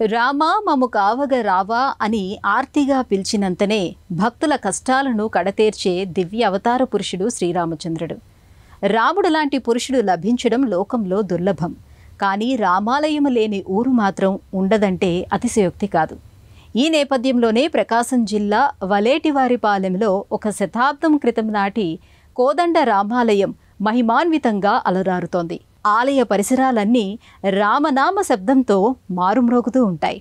రామా మము కావగ రావా అని ఆర్తిగా పిలిచినంతనే భక్తుల కష్టాలను కడతేర్చే దివ్య అవతార పురుషుడు శ్రీరామచంద్రుడు. రాముడు లాంటి పురుషుడు లభించడం లోకంలో దుర్లభం. కానీ రామాలయము లేని ఊరు మాత్రం ఉండదంటే అతిశయోక్తి కాదు. ఈ నేపథ్యంలోనే ప్రకాశం జిల్లా వలేటివారిపాలెంలో 1 శతాబ్దం క్రితం నాటి కోదండ రామాలయం మహిమాన్వితంగా అలరారుతోంది. ఆలయ పరిసరాలన్నీ రామనామ శబ్దంతో మారుమ్రోగుతూ ఉంటాయి.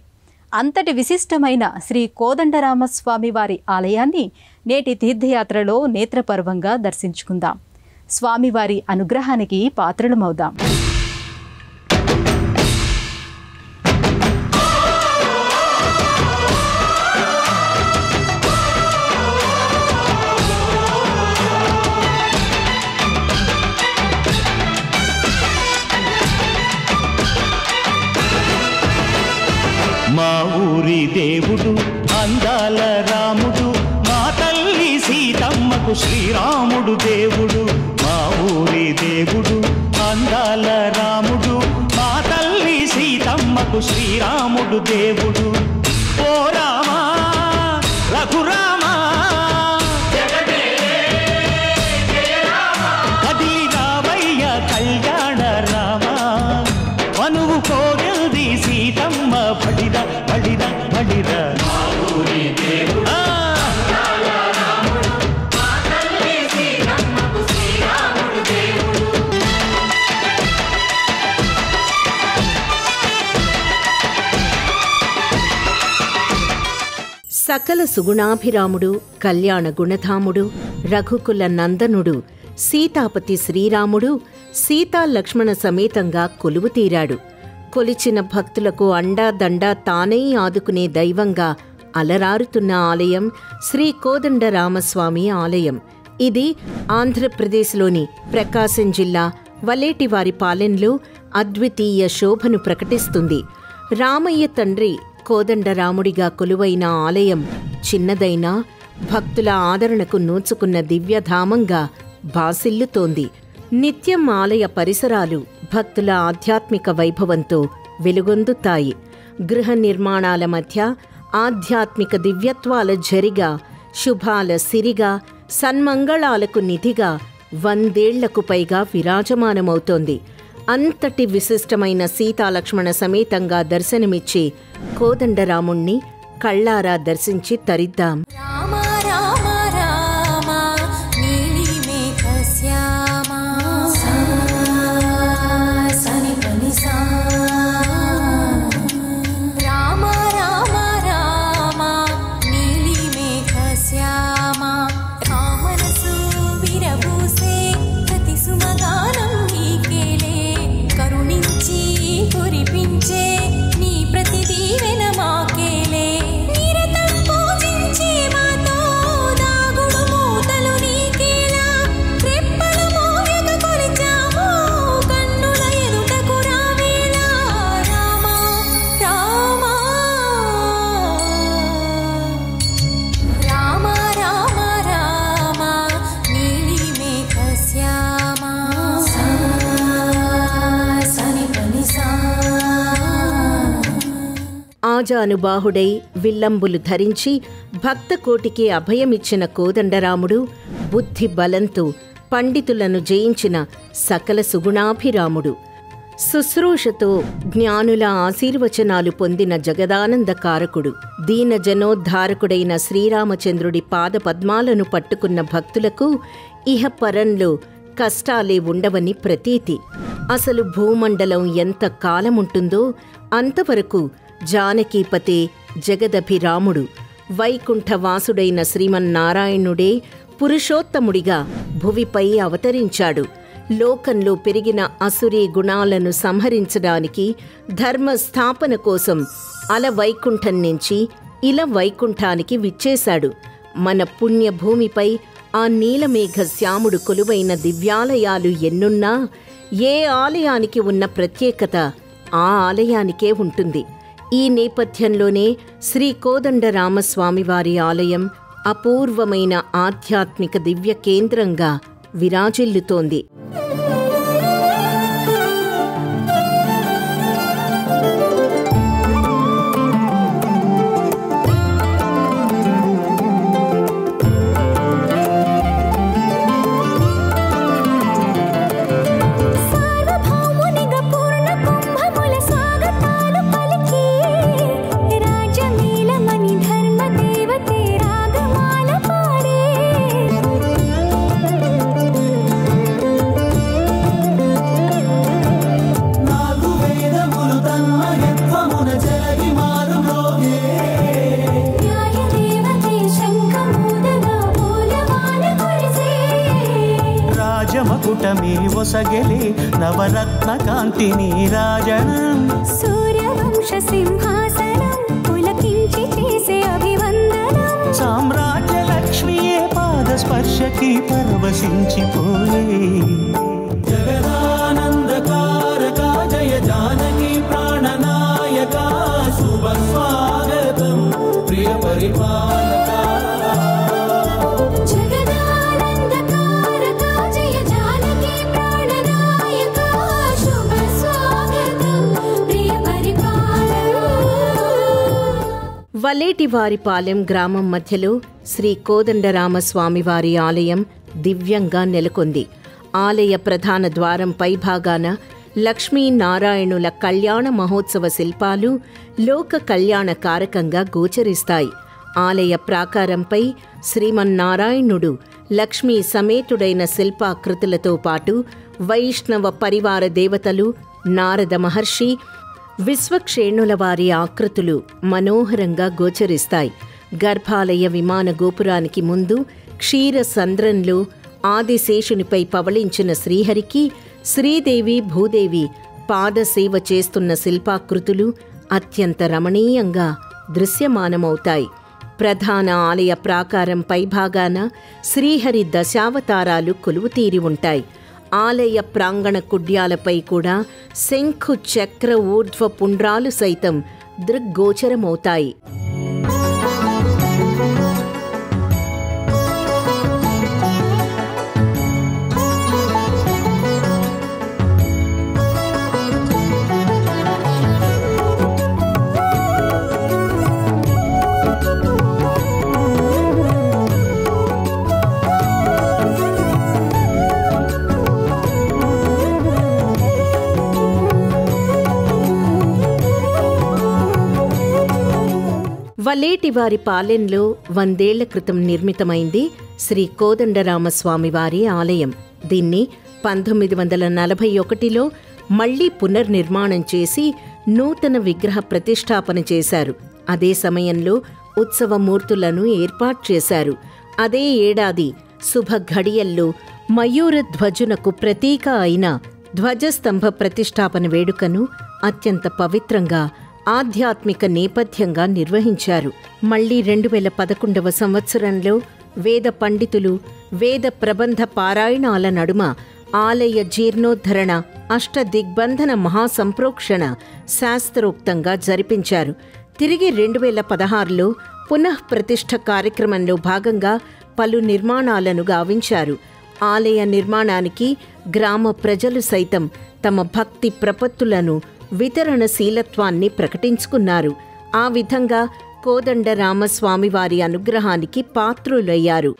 అంతటి విశిష్టమైన శ్రీ కోదండరామస్వామి వారి ఆలయాన్ని నేటి తీర్థయాత్రలో నేత్రపర్వంగా దర్శించుకుందాం. స్వామివారి అనుగ్రహానికి పాత్రలమవుదాం. మా ఊరి దేవుడు అందాల రాముడు, మా తల్లి సీతమ్మకు శ్రీరాముడు దేవుడు. మా ఊరి దేవుడు అందాల రాముడు, మా తల్లి సీతమ్మకు శ్రీరాముడు దేవుడు. ఓ రామా రఘురామా కదిలి రావయ్య కళ్యాణ రామా, మనువు కోగల్ది సీతమ్మ బడిర బడిర బడిర. సకల సుగుణాభిరాముడు, కళ్యాణ గుణధాముడు, రఘుకుల నందనుడు, సీతాపతి శ్రీరాముడు సీతా లక్ష్మణ సమేతంగా కొలువు తీరాడు. కొలిచిన భక్తులకు అండాదండా తానై ఆదుకునే దైవంగా అలరారుతున్న ఆలయం శ్రీ కోదండరామస్వామి ఆలయం. ఇది ఆంధ్రప్రదేశ్లోని ప్రకాశం జిల్లా వలేటివారిపాలెంలో అద్వితీయ శోభను ప్రకటిస్తుంది. రామయ్య తండ్రి కోదండరాముడిగా కొలువైన ఆలయం చిన్నదైనా భక్తుల ఆదరణకు నోచుకున్న దివ్యధామంగా బాసిల్లుతోంది. నిత్యం ఆలయ పరిసరాలు భక్తుల ఆధ్యాత్మిక వైభవంతో వెలుగొందుతాయి. గృహ నిర్మాణాల మధ్య ఆధ్యాత్మిక దివ్యత్వాల జరిగా, శుభాల సిరిగా, సన్మంగళాలకు నిధిగా 100 ఏళ్లకు పైగా విరాజమానమవుతోంది. అంతటి విశిష్టమైన సీతాలక్ష్మణ సమేతంగా దర్శనమిచ్చే కోదండరాముణ్ణి కళ్ళారా దర్శించి తరిద్దాం. ఆజానుబాహుడై విల్లంబులు ధరించి భక్తకోటికి అభయమిచ్చిన కోదండరాముడు బుద్ధి బలంతో పండితులను జయించిన సకల సుగుణాభిరాముడు. శుశ్రూషతో జ్ఞానుల ఆశీర్వచనాలు పొందిన జగదానందకారకుడు. దీనజనోద్ధారకుడైన శ్రీరామచంద్రుడి పాదపద్మాలను పట్టుకున్న భక్తులకు ఇహపరంలో కష్టాలే ఉండవని ప్రతీతి. అసలు భూమండలం ఎంత కాలముంటుందో అంతవరకు జానకీపతే జగదభిరాముడు, వైకుంఠవాసుడైన శ్రీమన్నారాయణుడే పురుషోత్తముడిగా భువిపై అవతరించాడు. లోకంలో పెరిగిన అసురీ గుణాలను సంహరించడానికి, ధర్మస్థాపన కోసం అలవైకుంఠం నుంచి ఇలా వైకుంఠానికి విచ్చేశాడు. మన పుణ్యభూమిపై ఆ నీలమేఘ శ్యాముడు కొలువైన దివ్యాలయాలు ఎన్నున్నా ఏ ఆలయానికి ఉన్న ప్రత్యేకత ఆ ఆలయానికే ఉంటుంది. ఈ నేపథ్యంలోనే శ్రీ కోదండరామస్వామివారి ఆలయం అపూర్వమైన ఆధ్యాత్మిక దివ్య కేంద్రంగా విరాజిల్లుతోంది. కూటమి ఒసగెలే నవరత్న కాంతి నీరాజనం సూర్యవంశ సింహాసనం పులకించి చేసే అభివందనం సామ్రాజ్య లక్ష్మియే పాద స్పర్శకి పరవశించిపోయే జగదానందకారక జయ జానకి ప్రాణనాయక శుభ స్వాగతం ప్రియ పరిపాలక జగదానందకారక జయ జానకి ప్రాణనాయక శుభ స్వాగతం ప్రియ పరిపాలక. వలేటివారిపాలెం గ్రామం మధ్యలో శ్రీ కోదండరామస్వామివారి ఆలయం దివ్యంగా నెలకొంది. ఆలయ ప్రధాన ద్వారం పైభాగాన లక్ష్మీనారాయణుల కళ్యాణ మహోత్సవ శిల్పాలు లోక కళ్యాణ కారకంగా గోచరిస్తాయి. ఆలయ ప్రాకారంపై శ్రీమన్నారాయణుడు లక్ష్మీ సమేతుడైన శిల్పాకృతులతో పాటు వైష్ణవ పరివార దేవతలు, నారద మహర్షి, విశ్వక్షేణుల వారి ఆకృతులు మనోహరంగా గోచరిస్తాయి. గర్భాలయ విమాన గోపురానికి ముందు క్షీర సంద్రంలో ఆదిశేషునిపై పవళించిన శ్రీహరికి శ్రీదేవి భూదేవి పాదసేవ చేస్తున్న శిల్పాకృతులు అత్యంత రమణీయంగా దృశ్యమానమవుతాయి. ప్రధాన ఆలయ ప్రాకారం పైభాగాన శ్రీహరి దశావతారాలు కొలువుతీరి ఉంటాయి. ఆలయ ప్రాంగణ కుడ్యాలపై కూడా శంఖు చక్ర ఊర్ధ్వ పుండ్రాలు సైతం దృగ్గోచరమవుతాయి. వలేటివారిపాలెంలో 100 ఏళ్ల క్రితం నిర్మితమైంది శ్రీ కోదండరామస్వామివారి ఆలయం. దీన్ని 1941లో మళ్లీ పునర్నిర్మాణం చేసి నూతన విగ్రహ ప్రతిష్టాపన చేశారు. అదే సమయంలో ఉత్సవమూర్తులను ఏర్పాటు చేశారు. అదే ఏడాది శుభ ఘడియల్లో మయూర ధ్వజునకు ప్రతీక అయిన ధ్వజస్తంభ ప్రతిష్టాపన వేడుకను అత్యంత పవిత్రంగా ఆధ్యాత్మిక నేపథ్యంగా నిర్వహించారు. మళ్లీ 2011వ సంవత్సరంలో వేద పండితులు వేద ప్రబంధ పారాయణాల నడుమ ఆలయ జీర్ణోద్ధరణ అష్టదిగ్బంధన మహాసంప్రోక్షణ శాస్త్రోక్తంగా జరిపించారు. తిరిగి 2016లో పునఃప్రతిష్ఠ కార్యక్రమంలో భాగంగా పలు నిర్మాణాలను గావించారు. ఆలయ నిర్మాణానికి గ్రామ ప్రజలు సైతం తమ భక్తి ప్రపత్తులను వితరణశీలత్వాన్ని ప్రకటించుకున్నారు. ఆ విధంగా కోదండరామస్వామివారి అనుగ్రహానికి పాత్రులయ్యారు.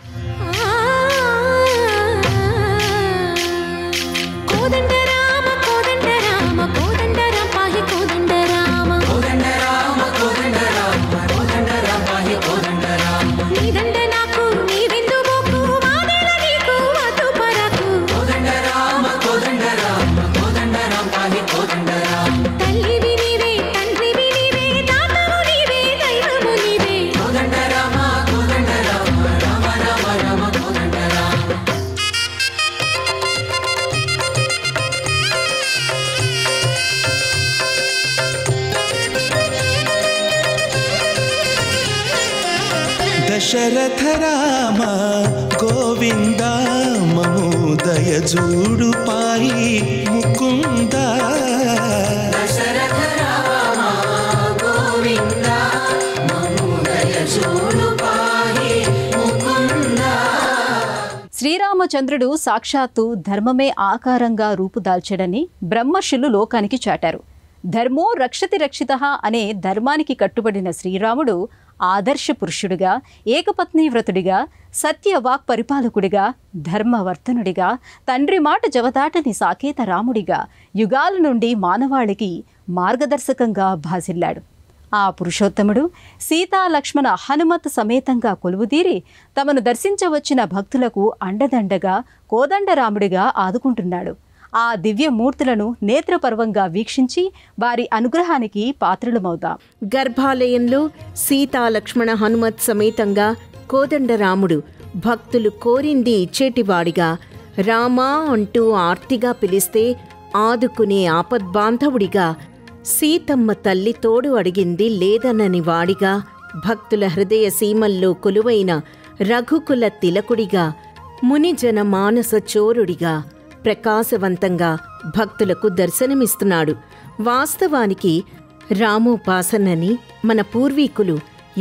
దశరథ రామ గోవింద మమోదయ జూడు పాయి ముకుంద దశరథ రామ గోవింద మమోదయ జూడు పాయి ముకుంద. శ్రీరామచంద్రుడు సాక్షాత్తు ధర్మమే ఆకారంగా రూపుదాల్చడని బ్రహ్మర్షులు లోకానికి చాటారు. ధర్మో రక్షతి రక్షితః అనే ధర్మానికి కట్టుబడిన శ్రీరాముడు ఆదర్శ పురుషుడిగా, ఏకపత్ని వ్రతుడిగా, సత్యవాక్ పరిపాలకుడిగా, ధర్మవర్తనుడిగా, తండ్రి మాట జవదాటని సాకేత రాముడిగా యుగాల నుండి మానవాళికి మార్గదర్శకంగా భాసిల్లాడు. ఆ పురుషోత్తముడు సీతా లక్ష్మణ హనుమత్ సమేతంగా కొలువుదీరి తమను దర్శించవచ్చిన భక్తులకు అండదండగా కోదండరాముడిగా ఆదుకుంటున్నాడు. ఆ దివ్యమూర్తులను నేత్రపర్వంగా వీక్షించి వారి అనుగ్రహానికి పాత్రులమవుతాం. గర్భాలయంలో సీతా లక్ష్మణ హనుమత్ సమేతంగా కోదండరాముడు భక్తులు కోరింది ఇచ్చేటివాడిగా రామా అంటూ ఆర్తిగా పిలిస్తే ఆదుకునే ఆపద్బాంధవుడిగా, సీతమ్మ తల్లి తోడు అడిగింది లేదనని వాడిగా, భక్తుల హృదయ సీమల్లో కొలువైన రఘుకుల తిలకుడిగా, మునిజన మానస చోరుడిగా ప్రకాశవంతంగా భక్తులకు దర్శనమిస్తున్నాడు. వాస్తవానికి రామోపాసనని మన పూర్వీకులు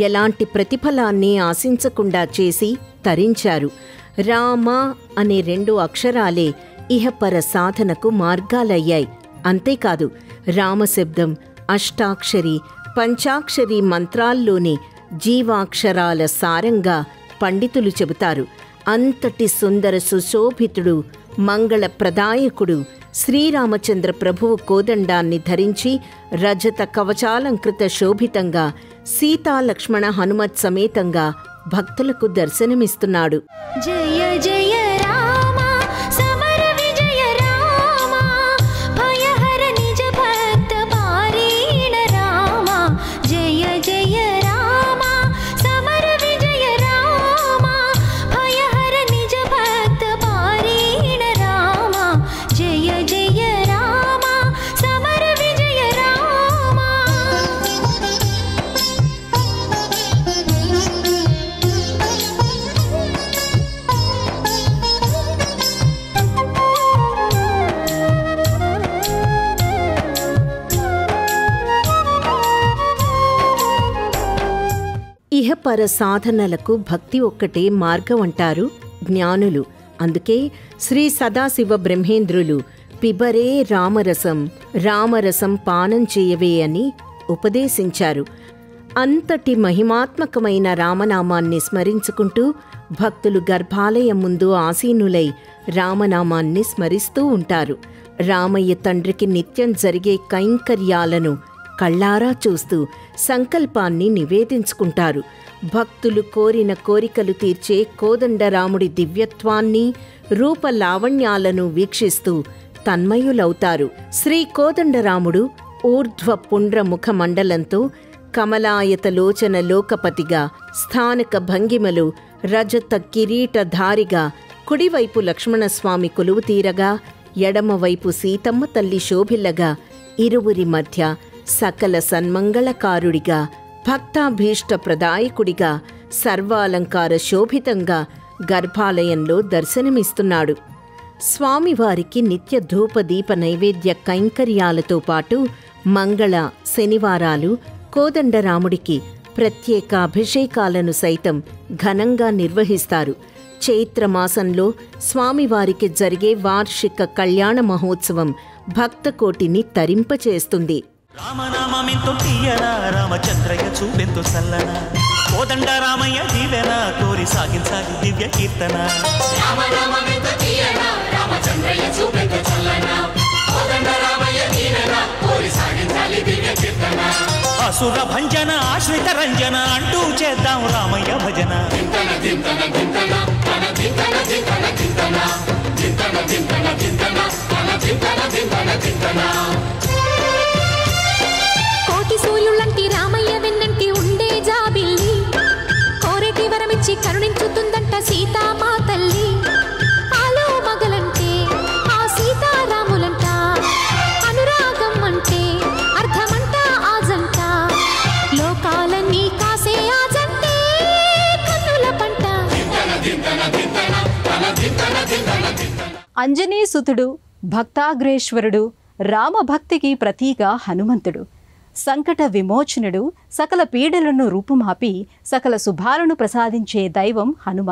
ఎలాంటి ప్రతిఫలాన్ని ఆశించకుండా చేసి తరించారు. రామ అనే 2 అక్షరాలే ఇహపర సాధనకు మార్గాలయ్యాయి. అంతేకాదు, రామశబ్దం అష్టాక్షరి, పంచాక్షరి మంత్రాల్లోని జీవాక్షరాల సారంగా పండితులు చెబుతారు. అంతటి సుందర సుశోభితుడు, మంగళప్రదాయకుడు శ్రీరామచంద్ర ప్రభువు కోదండాన్ని ధరించి రజత కవచాలంకృత శోభితంగా సీతాలక్ష్మణ హనుమత్ సమేతంగా భక్తులకు దర్శనమిస్తున్నాడు. జయ జయ రామ సమర విజయ రామ భయహర నిజ భక్త పారీణ రామ జయ జయ రామ సమర విజయ రామ భయహర నిజ భక్త పారీణ రామ జయ జయ రామ సమర విజయ రామ. ఇహపర సాధనలకు భక్తి ఒక్కటే మార్గం అంటారు జ్ఞానులు. అందుకే శ్రీ సదాశివ బ్రహ్మేంద్రులు పిబరే రామరసం, రామరసం పానం చేయవే అని ఉపదేశించారు. అంతటి మహిమాత్మకమైన రామనామాన్ని స్మరించుకుంటూ భక్తులు గర్భాలయం ముందు ఆసీనులై రామనామాన్ని స్మరిస్తూ ఉంటారు. రామయ్య తండ్రికి నిత్యం జరిగే కైంకర్యాలను కళ్ళారా చూస్తూ సంకల్పాన్ని నివేదించుకుంటారు. భక్తులు కోరిన కోరికలు తీర్చే కోదండరాముడి దివ్యత్వాన్ని, రూపలావణ్యాలను వీక్షిస్తూ తన్మయులవుతారు. శ్రీ కోదండరాముడు ఊర్ధ్వ పుండ్ర ముఖమండలంతో కమలాయతలోచన లోకపతిగా, స్థానక భంగిమలు రజత కిరీటధారిగా కుడివైపు లక్ష్మణస్వామి కొలువు తీరగా, ఎడమవైపు సీతమ్మ తల్లి శోభిల్లగా, ఇరువురి మధ్య సకల సన్మంగళకారుడిగా, భక్తాభీష్ట ప్రదాయకుడిగా, సర్వాలంకార శోభితంగా గర్భాలయంలో దర్శనమిస్తున్నాడు. స్వామివారికి నిత్య ధూపదీప నైవేద్య కైంకర్యాలతో పాటు మంగళ శనివారాలు కోదండరాముడికి ప్రత్యేక అభిషేకాలను సైతం ఘనంగా నిర్వహిస్తారు. చైత్రమాసంలో స్వామివారికి జరిగే వార్షిక కళ్యాణ మహోత్సవం భక్తకోటిని తరింపచేస్తుంది. రామనామెంతో తీయనా, రామచంద్రయ్య చూపెంతో చల్లన, కోదండ రామయ్య దీవెన కోరి సాగించాలి దివ్య కీర్తన. రామనామెంతో తీయనా, రామచంద్రయ్య చూపెంతో చల్లన, కోదండ రామయ్య దీవెన కోరి సాగించాలి దివ్య కీర్తన. అసుర భంజన ఆశ్రిత రంజన అంటూ చేద్దాం రామయ్య భజన. దింతన దింతన దింతన తన దింతన దింతన దింతన దింతన దింతన దింతన తన దింతన దింతన దింతన. కోటి సూర్యులంటి రామయ్య వెన్నంటి ఉండే జాబిల్లి, కోరేటి వరమిచ్చి కరుణించుతుందంట సీతామా తల్లి. ఆలో మగలంటే ఆ సీతారాములంట, అనురాగం అంటే అర్థమంట ఆజంట, లోకాలన్నీ కాసే ఆజంటే కన్నుల పంట. అంజనీసుతుడు, భక్తాగ్రేశ్వరుడు, రామభక్తికి ప్రతీక హనుమంతుడు. సంకట విమోచనుడు, సకల పీడలను రూపుమాపి సకల శుభాలను ప్రసాదించే దైవం హనుమ.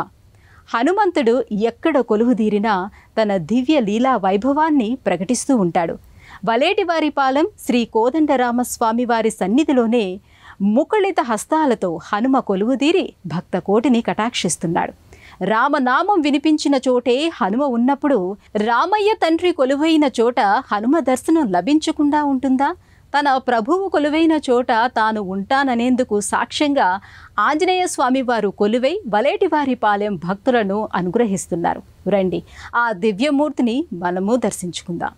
హనుమంతుడు ఎక్కడ కొలువుదీరినా తన దివ్య లీలా వైభవాన్ని ప్రకటిస్తూ ఉంటాడు. వలేటివారిపాలెం శ్రీ కోదండరామస్వామివారి సన్నిధిలోనే ముకుళిత హస్తాలతో హనుమ కొలువుదీరి భక్త కోటిని కటాక్షిస్తున్నాడు. రామనామం వినిపించిన చోటే హనుమ ఉన్నప్పుడు రామయ్య తండ్రి కొలువైన చోట హనుమ దర్శనం లభించకుండా ఉంటుందా? తన ప్రభువు కొలువైన చోట తాను ఉంటాననేందుకు సాక్ష్యంగా ఆంజనేయ స్వామి వారు కొలువై వలేటివారిపాలెం భక్తులను అనుగ్రహిస్తున్నారు. రండి ఆ దివ్యమూర్తిని మనము దర్శించుకుందాం.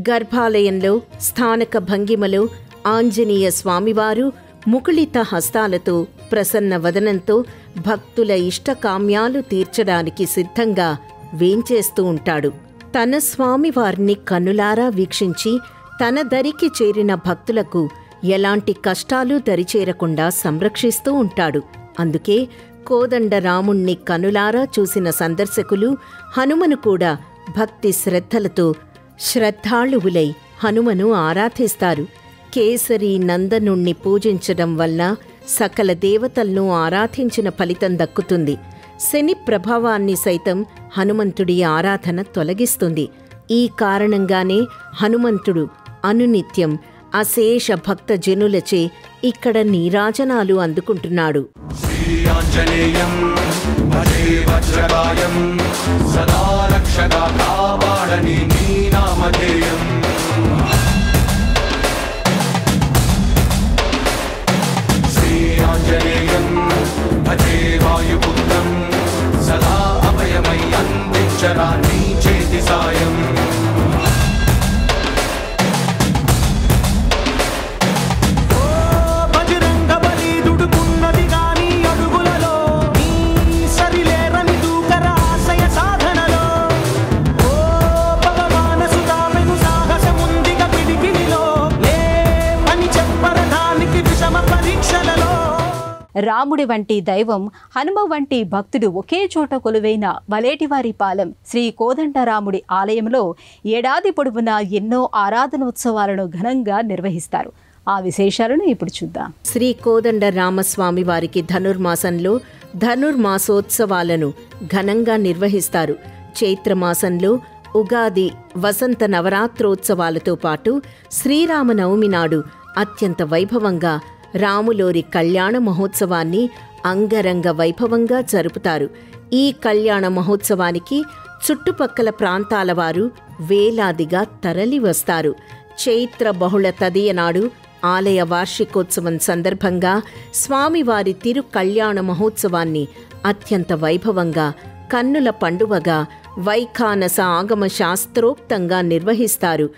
గర్భాలయంలో స్థానక భంగిమలో ఆంజనేయ స్వామివారు ముకుళిత హస్తాలతో ప్రసన్న వదనంతో భక్తుల ఇష్టకామ్యాలు తీర్చడానికి సిద్ధంగా వేంచేస్తూ ఉంటాడు. తన స్వామివారిని కన్నులారా వీక్షించి తన దరికి చేరిన భక్తులకు ఎలాంటి కష్టాలు దరిచేరకుండా సంరక్షిస్తూ ఉంటాడు. అందుకే కోదండరాముణ్ణి కనులారా చూసిన సందర్శకులు హనుమను కూడా భక్తి శ్రద్ధలతో శ్రద్ధాళువులై హనుమను ఆరాధిస్తారు. కేసరి నందనుణ్ణి పూజించడం వల్ల సకల దేవతలను ఆరాధించిన ఫలితం దక్కుతుంది. శని ప్రభావాన్ని సైతం హనుమంతుడి ఆరాధన తొలగిస్తుంది. ఈ కారణంగానే హనుమంతుడు అనునిత్యం అశేష భక్త జనులచే ఇక్కడ నీరాజనాలు అందుకుంటున్నాడు. శ్రీయాంజనేయం భజే వజ్రకాయం సదా రక్షగా కాపాడని నీ నామధేయం. శ్రీయాంజనేయం భజే వాయుపుత్రం సదా అభయమై అందించరా నీ చేతి సాయం. రాముడి వంటి దైవం, హనుమ వంటి భక్తుడు ఒకే చోట కొలువైన వలేటివారి పాలెం శ్రీ కోదండరాముడి ఆలయంలో ఏడాది పొడవునా ఎన్నో ఆరాధనోత్సవాలను ఘనంగా నిర్వహిస్తారు. ఆ విశేషాలను ఇప్పుడు చూద్దాం. శ్రీ కోదండరామస్వామి వారికి ధనుర్మాసంలో ధనుర్మాసోత్సవాలను ఘనంగా నిర్వహిస్తారు. చైత్రమాసంలో ఉగాది, వసంత నవరాత్రోత్సవాలతో పాటు శ్రీరామనవమి నాడు అత్యంత వైభవంగా రాములోరి కళ్యాణ మహోత్సవాన్ని అంగరంగ వైభవంగా జరుపుతారు. ఈ కళ్యాణ మహోత్సవానికి చుట్టుపక్కల ప్రాంతాల వారు వేలాదిగా తరలి వస్తారు. చైత్ర బహుళ తదియ నాడు ఆలయ వార్షికోత్సవం సందర్భంగా స్వామివారి తిరు కళ్యాణ మహోత్సవాన్ని అత్యంత వైభవంగా, కన్నుల పండువగా వైఖానస ఆగమ శాస్త్రోక్తంగా నిర్వహిస్తారు.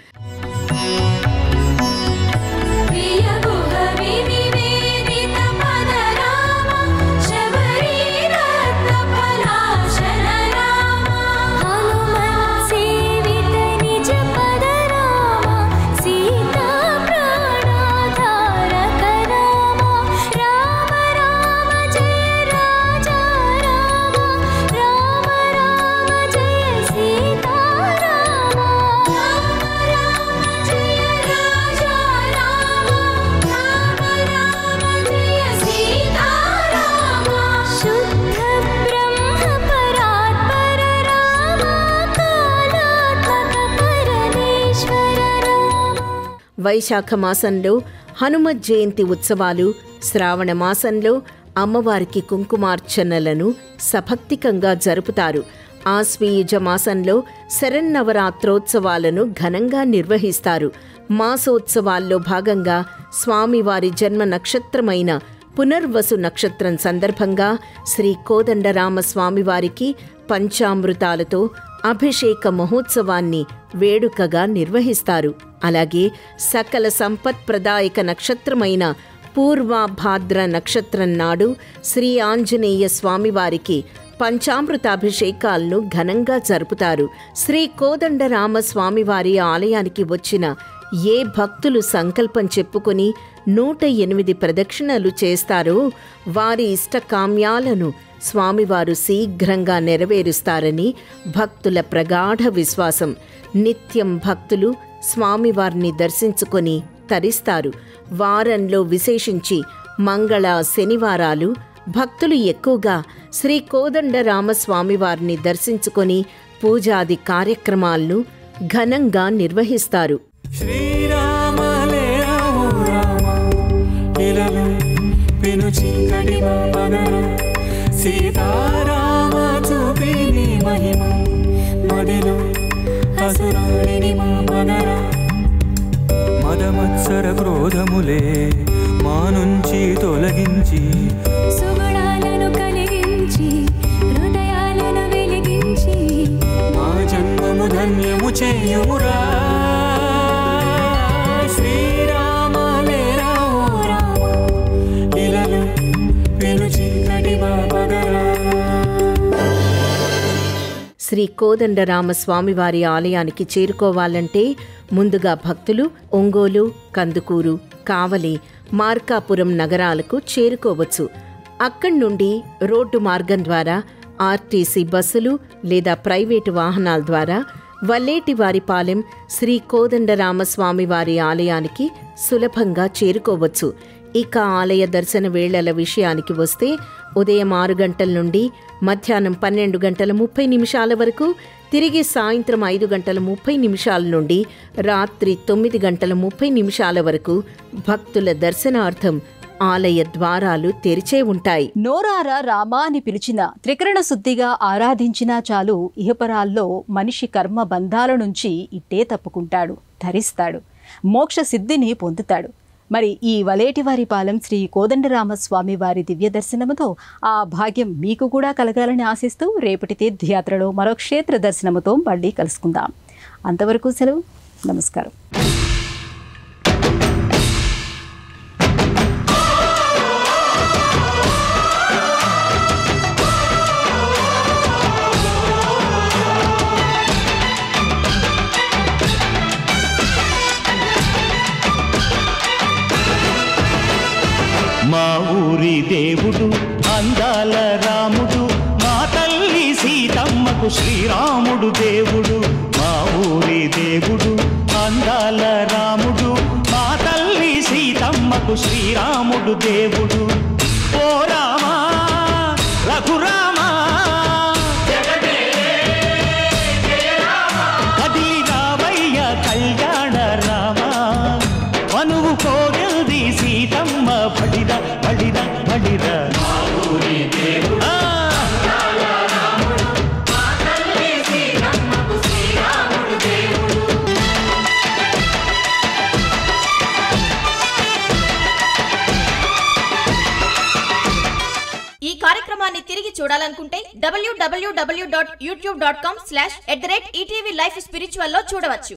వైశాఖ మాసంలో హనుమత్ జయంతి ఉత్సవాలు, శ్రావణ మాసంలో అమ్మవారికి కుంకుమార్చనలను సభక్తికంగా జరుపుతారు. ఆశ్వీయుజ మాసంలో శరన్నవరాత్రోత్సవాలను ఘనంగా నిర్వహిస్తారు. మాసోత్సవాల్లో భాగంగా స్వామివారి జన్మ నక్షత్రమైన పునర్వసు నక్షత్రం సందర్భంగా శ్రీ కోదండరామస్వామివారికి పంచామృతాలతో అభిషేక మహోత్సవాన్ని వేడుకగా నిర్వహిస్తారు. అలాగే సకల సంపత్ప్రదాయక నక్షత్రమైన పూర్వభాద్ర నక్షత్రం నాడు శ్రీ ఆంజనేయ స్వామివారికి పంచామృతాభిషేకాలను ఘనంగా జరుపుతారు. శ్రీ కోదండరామస్వామివారి ఆలయానికి వచ్చిన ఏ భక్తులు సంకల్పం చెప్పుకొని 108 ప్రదక్షిణలు చేస్తారో వారి ఇష్టకామ్యాలను స్వామివారు శీఘ్రంగా నెరవేరుస్తారని భక్తుల ప్రగాఢ విశ్వాసం. నిత్యం భక్తులు స్వామివారిని దర్శించుకొని తరిస్తారు. వారంలో విశేషించి మంగళ, శనివారాలు భక్తులు ఎక్కువగా శ్రీ కోదండరామస్వామివారిని దర్శించుకొని పూజాది కార్యక్రమాలను ఘనంగా నిర్వహిస్తారు. సీతారామ చూపిని మహిమ మదిలో అసురాణిని మా మగర మదమత్సర క్రోధములే మా నుంచి తొలగించి సుగుణాలను కలిగించి హృదయాలను వెలిగించి మా జన్మము ధన్యము చేయురా. శ్రీరామ లేరా ఓ రామ ఇలలో శ్రీ కోదండరామస్వామివారి ఆలయానికి చేరుకోవాలంటే ముందుగా భక్తులు ఒంగోలు, కందుకూరు, కావలి, మార్కాపురం నగరాలకు చేరుకోవచ్చు. అక్కడి నుండి రోడ్డు మార్గం ద్వారా ఆర్టీసీ బస్సులు లేదా ప్రైవేటు వాహనాల ద్వారా వల్లేటివారిపాలెం శ్రీ కోదండరామస్వామివారి ఆలయానికి సులభంగా చేరుకోవచ్చు. ఇక ఆలయ దర్శన వేళల విషయానికి వస్తే ఉదయం 6 గంటల నుండి మధ్యాహ్నం 12:30 వరకు, తిరిగి సాయంత్రం 5:30 నుండి రాత్రి 9:30 వరకు భక్తుల దర్శనార్థం ఆలయ ద్వారాలు తెరిచే ఉంటాయి. నోరారా రామా అని పిలిచిన, త్రికరణ శుద్ధిగా ఆరాధించినా చాలు ఇహపరాల్లో మనిషి కర్మ బంధాల నుంచి ఇట్టే తప్పుకుంటాడు, ధరిస్తాడు, మోక్ష సిద్ధిని పొందుతాడు. మరి ఈ వలేటివారిపాలెం శ్రీ కోదండరామస్వామి వారి దివ్య దర్శనముతో ఆ భాగ్యం మీకు కూడా కలగాలని ఆశిస్తూ రేపటి తీర్థయాత్రలో మరో క్షేత్ర దర్శనముతో మళ్ళీ కలుసుకుందాం. అంతవరకు సెలవు. నమస్కారం. మా ఊరి దేవుడు అందాల రాముడు, మా తల్లి సీతమ్మకు శ్రీరాముడు దేవుడు. మా ఊరి దేవుడు అందాల రాముడు, మా తల్లి సీతమ్మకు శ్రీరాముడు దేవుడు. ఓ రామా రఘురామా కదిలి రావయ్య కళ్యాణ రామా, మనువు కోగల్ది సీతమ్మ బడిర బడిర బడిర. ఈ కార్యక్రమాన్ని తిరిగి చూడాలనుకుంటే www.youtube.com/@ETV Life Spiritual లో చూడవచ్చు.